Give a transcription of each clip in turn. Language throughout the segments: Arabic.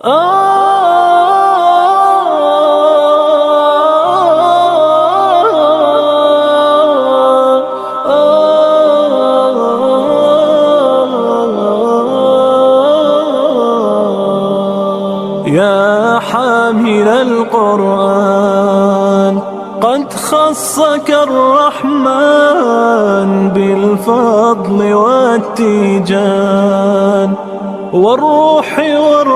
يا حامل القرآن قد خصك الرحمن بالفضل والتيجان والروح والريحان.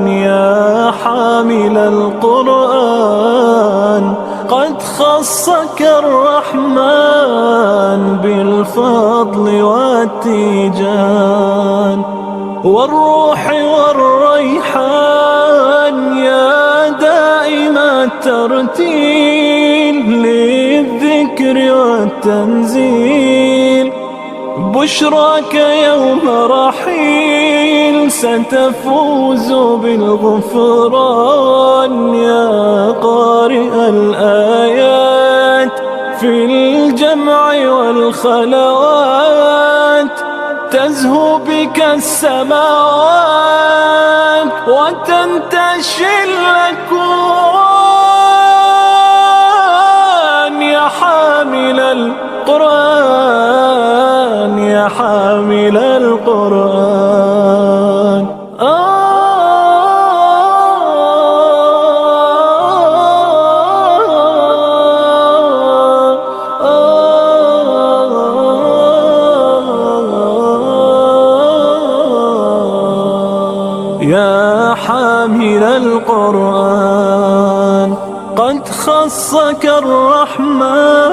يا حامل القرآن قد خصك الرحمن بالفضل والتيجان والروح والريحان. يا دائم الترتيل للذكر والتنزيل، بشراك يوم رحيل ستفوز بالغفران. يا قارئ الآيات في الجمع والخلوات، تزهو بك السماوات وتنتشي الأكوان. يا حامل القرآن، يا حامل القرآن. يا حامل القرآن قد خصك الرحمن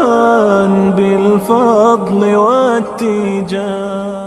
بالفضل والتيجان.